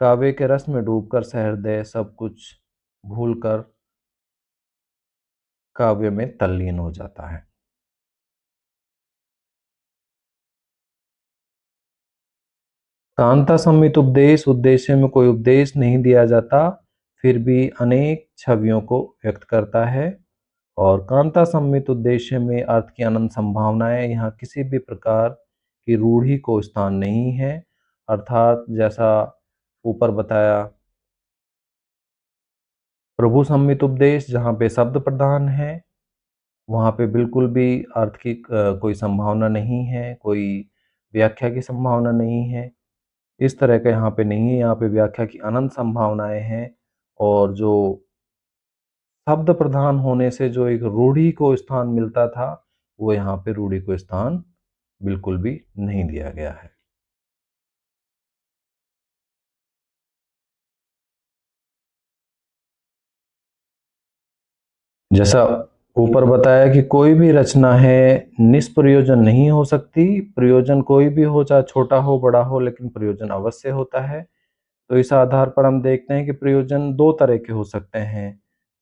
काव्य के रस में डूबकर सहृदय सब कुछ भूलकर काव्य में तल्लीन हो जाता है। कांता संहित उपदेश उद्देश्य में कोई उपदेश नहीं दिया जाता, फिर भी अनेक छवियों को व्यक्त करता है। और कांता संहित उद्देश्य में अर्थ की अनंत संभावनाएं, यहाँ किसी भी प्रकार की रूढ़ि को स्थान नहीं है। अर्थात जैसा ऊपर बताया, प्रभु संहित उपदेश जहाँ पे शब्द प्रधान है, वहाँ पे बिल्कुल भी अर्थ की कोई संभावना नहीं है, कोई व्याख्या की संभावना नहीं है। इस तरह का यहाँ पे नहीं है, यहाँ पे व्याख्या की अनंत संभावनाएं हैं। और जो शब्द प्रधान होने से जो एक रूढ़ि को स्थान मिलता था, वो यहाँ पे रूढ़ि को स्थान बिल्कुल भी नहीं दिया गया है। जैसा ऊपर बताया कि कोई भी रचना है निष्प्रयोजन नहीं हो सकती। प्रयोजन कोई भी हो, चाहे छोटा हो बड़ा हो, लेकिन प्रयोजन अवश्य होता है। तो इस आधार पर हम देखते हैं कि प्रयोजन दो तरह के हो सकते हैं।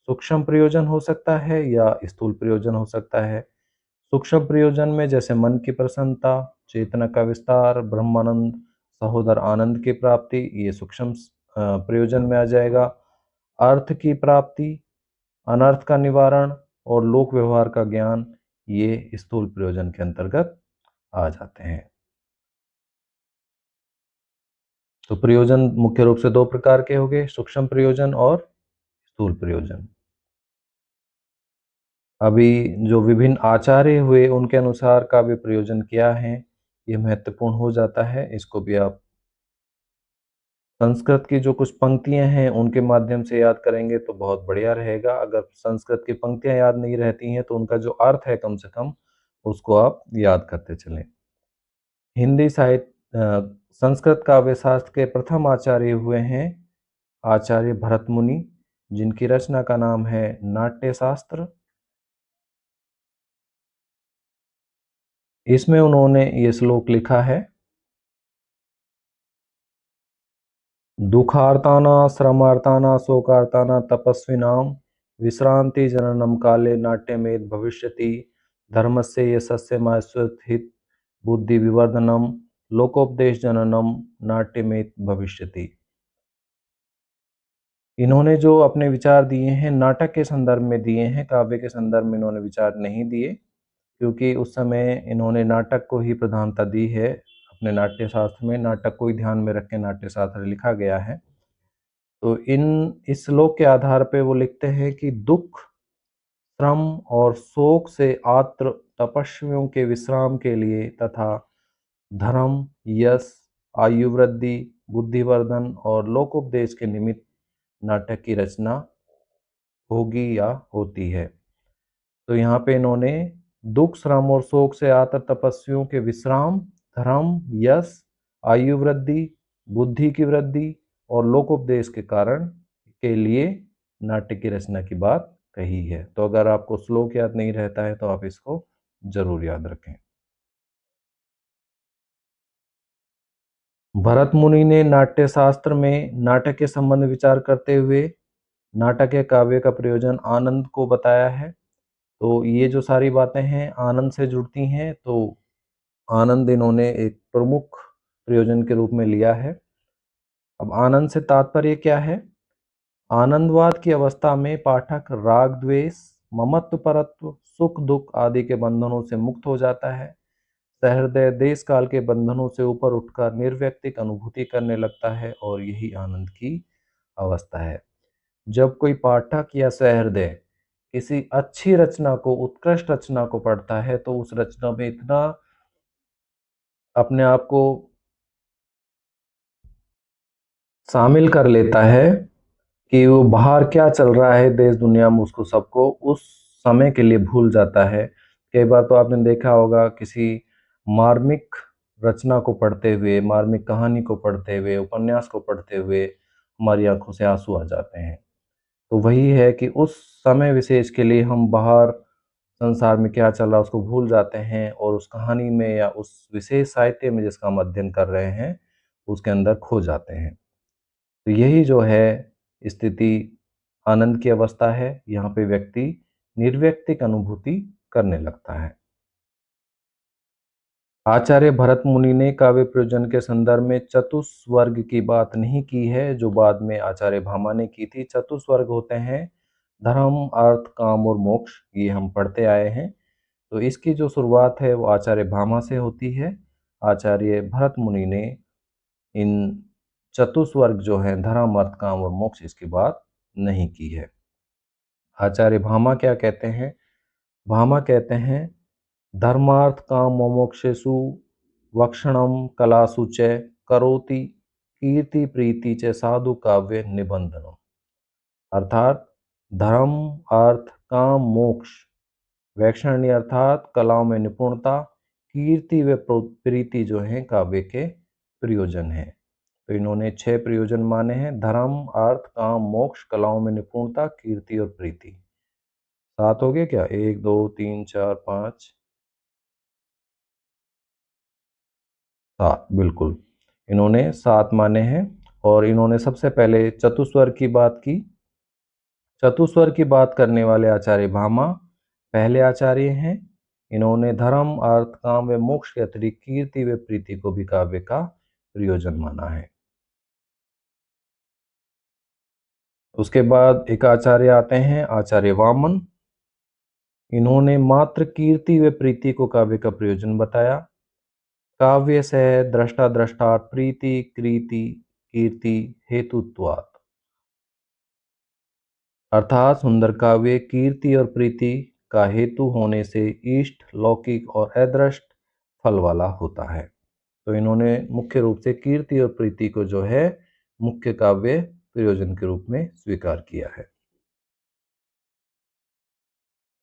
सूक्ष्म प्रयोजन हो सकता है या स्थूल प्रयोजन हो सकता है। सूक्ष्म प्रयोजन में जैसे मन की प्रसन्नता, चेतना का विस्तार, ब्रह्मानंद, सहोदर आनंद की प्राप्ति, ये सूक्ष्म प्रयोजन में आ जाएगा। अर्थ की प्राप्ति, अनर्थ का निवारण और लोक व्यवहार का ज्ञान, ये स्थूल प्रयोजन के अंतर्गत आ जाते हैं। तो प्रयोजन मुख्य रूप से दो प्रकार के हो गए, सूक्ष्म प्रयोजन और स्थूल प्रयोजन। अभी जो विभिन्न आचार्य हुए उनके अनुसार काव्य प्रयोजन क्या है, ये महत्वपूर्ण हो जाता है। इसको भी आप संस्कृत की जो कुछ पंक्तियां हैं उनके माध्यम से याद करेंगे तो बहुत बढ़िया रहेगा। अगर संस्कृत की पंक्तियां याद नहीं रहती हैं तो उनका जो अर्थ है कम से कम उसको आप याद करते चलें। हिंदी साहित्य संस्कृत काव्य शास्त्र के प्रथम आचार्य हुए हैं आचार्य भरत मुनि, जिनकी रचना का नाम है नाट्य शास्त्र। इसमें उन्होंने ये श्लोक लिखा है, दुखार्ताना श्रमार्ताना शोकार्ताना तपस्विनां विश्रांति जननम काले नाट्यमेत भविष्यति धर्मस्य यशस्य मास्वहित बुद्धि विवर्धनम लोकोपदेश जननम नाट्यमेत भविष्यति। इन्होंने जो अपने विचार दिए हैं नाटक के संदर्भ में दिए हैं, काव्य के संदर्भ में इन्होंने विचार नहीं दिए, क्योंकि उस समय इन्होंने नाटक को ही प्रधानता दी है। अपने नाट्य शास्त्र में नाटक को ही ध्यान में रख के नाट्य शास्त्र लिखा गया है। तो इस श्लोक के आधार पे वो लिखते हैं कि दुख, श्रम और शोक से आत्र तपस्वियों के विश्राम के लिए तथा धर्म, यश, आयु वृद्धि, बुद्धिवर्धन और लोकोपदेश के निमित्त नाटक की रचना होगी या होती है। तो यहाँ पे इन्होंने दुख, श्रम और शोक से आतर तपस्वियों के विश्राम, धर्म, यश, आयु वृद्धि, बुद्धि की वृद्धि और लोकोपदेश के कारण के लिए नाट्य की रचना की बात कही है। तो अगर आपको श्लोक याद नहीं रहता है तो आप इसको जरूर याद रखें। भरत मुनि ने नाट्य शास्त्र में नाटक के संबंध विचार करते हुए नाटक या काव्य का प्रयोजन आनंद को बताया है। तो ये जो सारी बातें हैं आनंद से जुड़ती हैं, तो आनंद इन्होंने एक प्रमुख प्रयोजन के रूप में लिया है। अब आनंद से तात्पर्य क्या है? आनंदवाद की अवस्था में पाठक राग द्वेष, ममत्व परत्व, सुख दुख आदि के बंधनों से मुक्त हो जाता है। सहृदय देश काल के बंधनों से ऊपर उठकर निर्व्यक्तिक अनुभूति करने लगता है और यही आनंद की अवस्था है। जब कोई पाठक या सहृदय किसी अच्छी रचना को, उत्कृष्ट रचना को पढ़ता है तो उस रचना में इतना अपने आप को शामिल कर लेता है कि वो बाहर क्या चल रहा है देश दुनिया में उसको सबको उस समय के लिए भूल जाता है। कई बार तो आपने देखा होगा किसी मार्मिक रचना को पढ़ते हुए, मार्मिक कहानी को पढ़ते हुए, उपन्यास को पढ़ते हुए हमारी आंखों से आंसू आ जाते हैं। तो वही है कि उस समय विशेष के लिए हम बाहर संसार में क्या चल रहा है उसको भूल जाते हैं और उस कहानी में या उस विशेष साहित्य में जिसका हम अध्ययन कर रहे हैं उसके अंदर खो जाते हैं। तो यही जो है स्थिति आनंद की अवस्था है। यहाँ पे व्यक्ति निर्व्यक्तिक अनुभूति करने लगता है। आचार्य भरत मुनि ने काव्य प्रयोजन के संदर्भ में चतुस्वर्ग की बात नहीं की है, जो बाद में आचार्य भामा ने की थी। चतुस्वर्ग होते हैं धर्म, अर्थ, काम और मोक्ष, ये हम पढ़ते आए हैं। तो इसकी जो शुरुआत है वो आचार्य भामा से होती है। आचार्य भरत मुनि ने इन चतुस्वर्ग जो है धर्म, अर्थ, काम और मोक्ष, इसकी बात नहीं की है। आचार्य भामा क्या कहते हैं? भामा कहते हैं धर्मार्थ काम मोक्षेषु वक्षणम कलासु च करोति कीर्ति प्रीति च साधु काव्य निबंधनम। अर्थात धर्म, अर्थ, काम, मोक्ष, वैक्षण्य अर्थात कलाओं में निपुणता, कीर्ति व प्रीति जो है काव्य के प्रयोजन हैं। तो इन्होंने 6 प्रयोजन माने हैं: धर्म, अर्थ, काम, मोक्ष, कलाओं में निपुणता, कीर्ति और प्रीति। 7 हो गए क्या? 1 2 3 4 5 7, बिल्कुल। इन्होंने 7 माने हैं। और इन्होंने सबसे पहले चतुस्वर की बात की। चतुस्वर की बात करने वाले आचार्य भामा पहले आचार्य हैं। इन्होंने धर्म, अर्थ, काम व मोक्ष के अतिरिक्त कीर्ति व प्रीति को भी काव्य का प्रयोजन माना है। उसके बाद एक आचार्य आते हैं, आचार्य वामन। इन्होंने मात्र कीर्ति व प्रीति को काव्य का प्रयोजन बताया। काव्य से दृष्टा दृष्टा प्रीति कृति कीर्ति हेतुत्वात्, अर्थात सुंदर काव्य कीर्ति और प्रीति का हेतु होने से इष्ट, लौकिक और अदृष्ट फल वाला होता है। तो इन्होंने मुख्य रूप से कीर्ति और प्रीति को जो है मुख्य काव्य प्रयोजन के रूप में स्वीकार किया है।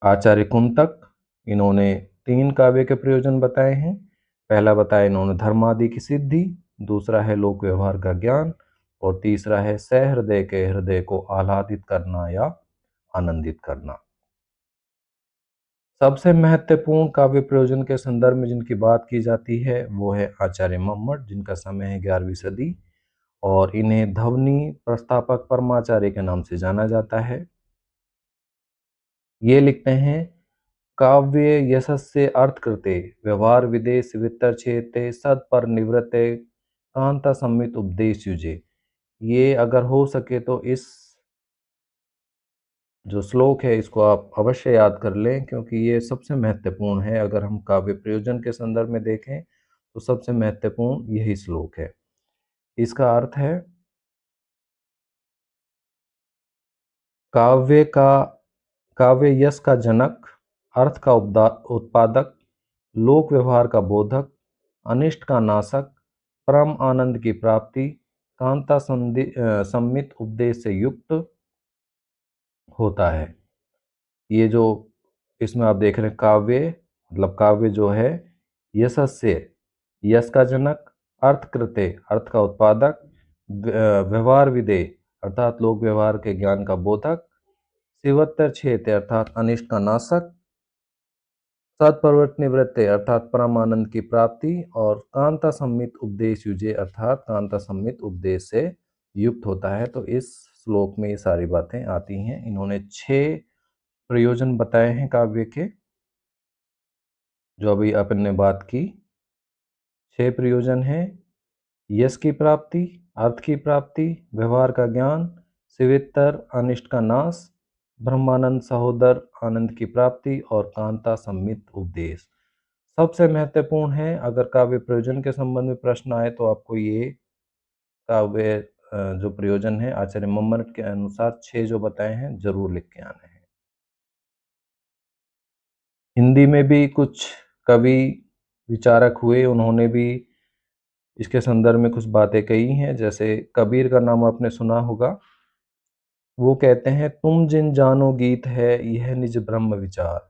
आचार्य कुंतक, इन्होंने 3 काव्य के प्रयोजन बताए हैं। पहला बताया इन्होंने धर्मादि की सिद्धि, दूसरा है लोक व्यवहार का ज्ञान, और तीसरा है सहृदय के हृदय को आह्लादित करना या आनंदित करना। सबसे महत्वपूर्ण काव्य प्रयोजन के संदर्भ में जिनकी बात की जाती है वो है आचार्य मम्मट, जिनका समय है 11वीं सदी, और इन्हें ध्वनि प्रस्थापक परमाचार्य के नाम से जाना जाता है। ये लिखते हैं काव्य यशस्य अर्थ कृते व्यवहार विदेश वित्तरछेते सद पर निवृत्ते कांता सम्मित उपदेश युजे। ये अगर हो सके तो इस जो श्लोक है इसको आप अवश्य याद कर लें, क्योंकि ये सबसे महत्वपूर्ण है। अगर हम काव्य प्रयोजन के संदर्भ में देखें तो सबसे महत्वपूर्ण यही श्लोक है। इसका अर्थ है काव्य का काव्य यश का जनक, अर्थ का उत्पादक, लोक व्यवहार का बोधक, अनिष्ट का नाशक, परम आनंद की प्राप्ति, कांता सम्मित उपदेश से युक्त होता है। ये जो इसमें आप देख रहे हैं काव्य, मतलब काव्य जो है यशस्य, यश का जनक, अर्थ कृते, अर्थ का उत्पादक, व्यवहार विदे अर्थात लोक व्यवहार के ज्ञान का बोधक, शिवत्तर क्षेत्र अर्थात अनिष्ट का नाशक, सत्प्रवृत्त निवृत्ते अर्थात परम आनंद की प्राप्ति, और कांता सम्मित उपदेश युजे अर्थात कांता सम्मित उपदेश से युक्त होता है। तो इस श्लोक में ये सारी बातें आती हैं। इन्होंने 6 प्रयोजन बताए हैं काव्य के, जो अभी अपन ने बात की। 6 प्रयोजन हैं: यश की प्राप्ति, अर्थ की प्राप्ति, व्यवहार का ज्ञान, शिवेत्तर अनिष्ट का नाश, ब्रह्मानंद सहोदर आनंद की प्राप्ति, और कांता सम्मित उपदेश। सबसे महत्वपूर्ण है, अगर काव्य प्रयोजन के संबंध में प्रश्न आए तो आपको ये काव्य जो प्रयोजन है आचार्य मम्मट के अनुसार 6 जो बताए हैं जरूर लिख के आने हैं। हिंदी में भी कुछ कवि विचारक हुए, उन्होंने भी इसके संदर्भ में कुछ बातें कही हैं। जैसे कबीर का नाम आपने सुना होगा। वो कहते हैं तुम जिन जानो गीत है यह निज ब्रह्म विचार।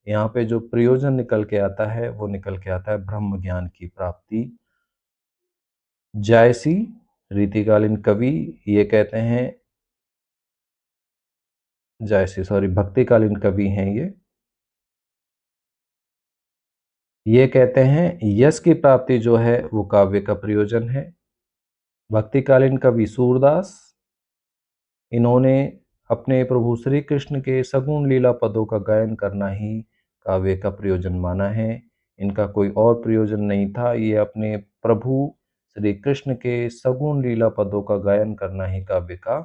यहाँ पे जो प्रयोजन निकल के आता है वो निकल के आता है ब्रह्म ज्ञान की प्राप्ति। जायसी रीतिकालीन कवि ये कहते हैं, जायसी सॉरी भक्तिकालीन कवि हैं ये कहते हैं यश की प्राप्ति जो है वो काव्य का प्रयोजन है। भक्तिकालीन कवि सूरदास, इन्होंने अपने प्रभु श्री कृष्ण के सगुण लीला पदों का गायन करना ही काव्य का प्रयोजन माना है। इनका कोई और प्रयोजन नहीं था। ये अपने प्रभु श्री कृष्ण के सगुण लीला पदों का गायन करना ही काव्य का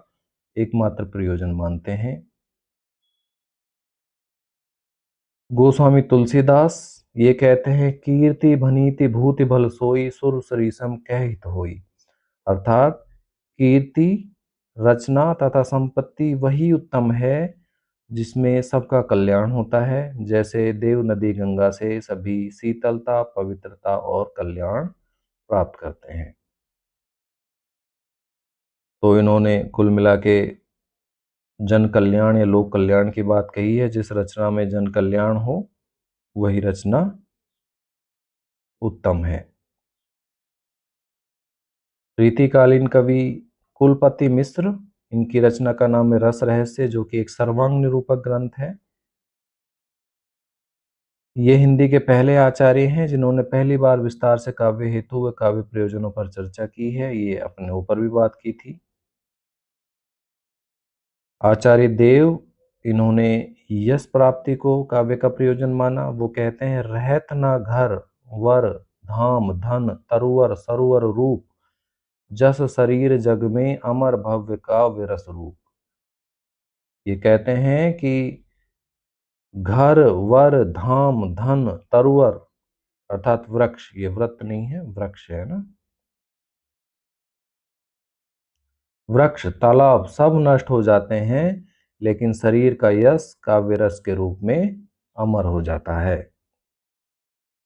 एकमात्र प्रयोजन मानते हैं। गोस्वामी तुलसीदास ये कहते हैं, कीर्ति भनीति भूति भल सोई सुर सरीसम कह हित होई। अर्थात कीर्ति, रचना तथा संपत्ति वही उत्तम है जिसमें सबका कल्याण होता है, जैसे देव नदी गंगा से सभी शीतलता, पवित्रता और कल्याण प्राप्त करते हैं। तो इन्होंने कुल मिला के जन कल्याण या लोक कल्याण की बात कही है। जिस रचना में जन कल्याण हो वही रचना उत्तम है। रीतिकालीन कवि कुलपति मिश्र, इनकी रचना का नाम है रस रहस्य, जो कि एक सर्वांग निरूपक ग्रंथ है। ये हिंदी के पहले आचार्य हैं जिन्होंने पहली बार विस्तार से काव्य हेतु व काव्य प्रयोजनों पर चर्चा की है। ये अपने ऊपर भी बात की थी। आचार्य देव, इन्होंने यश प्राप्ति को काव्य का प्रयोजन माना। वो कहते हैं, रहत ना घर वर धाम धन तरुवर सरोवर रूप, जस शरीर जग में अमर भव्य काव्य रस रूप। ये कहते हैं कि घर वर धाम धन तरुवर, अर्थात वृक्ष, ये व्रत नहीं है, वृक्ष है ना, वृक्ष तालाब सब नष्ट हो जाते हैं, लेकिन शरीर का यश काव्य रस के रूप में अमर हो जाता है।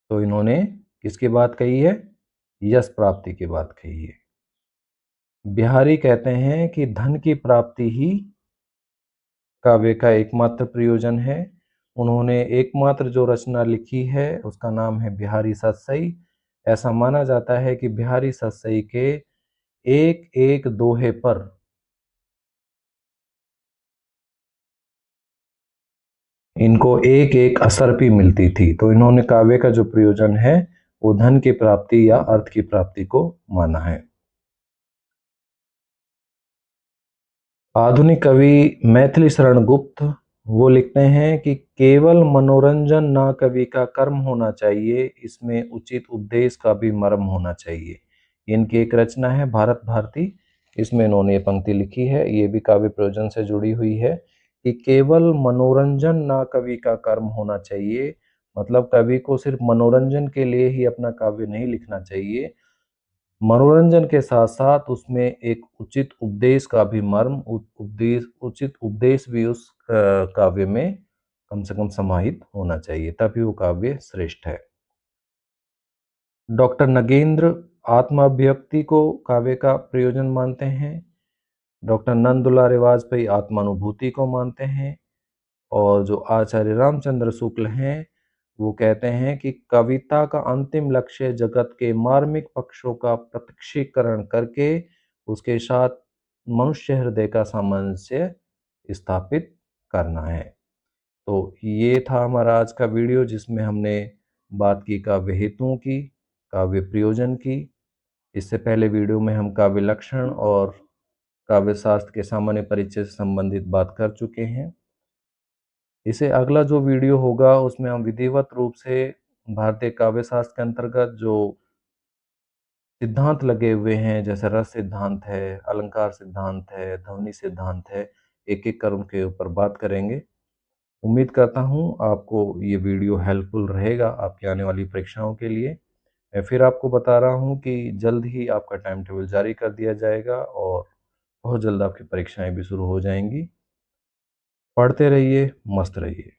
तो इन्होंने किसकी बात कही है? यश प्राप्ति की बात कही है। बिहारी कहते हैं कि धन की प्राप्ति ही काव्य का एकमात्र प्रयोजन है। उन्होंने एकमात्र जो रचना लिखी है उसका नाम है बिहारी सतसई। ऐसा माना जाता है कि बिहारी सतसई के एक एक दोहे पर इनको एक एक असरपी मिलती थी। तो इन्होंने काव्य का जो प्रयोजन है वो धन की प्राप्ति या अर्थ की प्राप्ति को माना है। आधुनिक कवि मैथिली शरण गुप्त, वो लिखते हैं कि केवल मनोरंजन ना कवि का कर्म होना चाहिए, इसमें उचित उपदेश का भी मर्म होना चाहिए। इनकी एक रचना है भारत भारती, इसमें इन्होंने ये पंक्ति लिखी है। ये भी काव्य प्रयोजन से जुड़ी हुई है कि केवल मनोरंजन ना कवि का कर्म होना चाहिए। मतलब कवि को सिर्फ मनोरंजन के लिए ही अपना काव्य नहीं लिखना चाहिए, मनोरंजन के साथ साथ उसमें एक उचित उपदेश का भी मर्म, उपदेश, उचित उपदेश भी उस काव्य में कम से कम समाहित होना चाहिए, तभी वो काव्य श्रेष्ठ है। डॉक्टर नगेंद्र आत्माभिव्यक्ति को काव्य का प्रयोजन मानते हैं। डॉक्टर नंदुलारे वाजपेयी आत्मानुभूति को मानते हैं। और जो आचार्य रामचंद्र शुक्ल हैं, वो कहते हैं कि कविता का अंतिम लक्ष्य जगत के मार्मिक पक्षों का प्रत्यक्षीकरण करके उसके साथ मनुष्य हृदय का सामंजस्य स्थापित करना है। तो ये था हमारा आज का वीडियो, जिसमें हमने बात की काव्य हेतुओं की, काव्य प्रयोजन की। इससे पहले वीडियो में हम काव्य लक्षण और काव्य शास्त्र के सामान्य परिचय से संबंधित बात कर चुके हैं। इसे अगला जो वीडियो होगा उसमें हम विधिवत रूप से भारतीय काव्य शास्त्र के अंतर्गत जो सिद्धांत लगे हुए हैं, जैसे रस सिद्धांत है, अलंकार सिद्धांत है, ध्वनि सिद्धांत है, एक एक कर उनके ऊपर बात करेंगे। उम्मीद करता हूँ आपको ये वीडियो हेल्पफुल रहेगा आपकी आने वाली परीक्षाओं के लिए। मैं फिर आपको बता रहा हूँ कि जल्द ही आपका टाइम टेबल जारी कर दिया जाएगा और बहुत जल्द आपकी परीक्षाएं भी शुरू हो जाएंगी। पढ़ते रहिए, मस्त रहिए।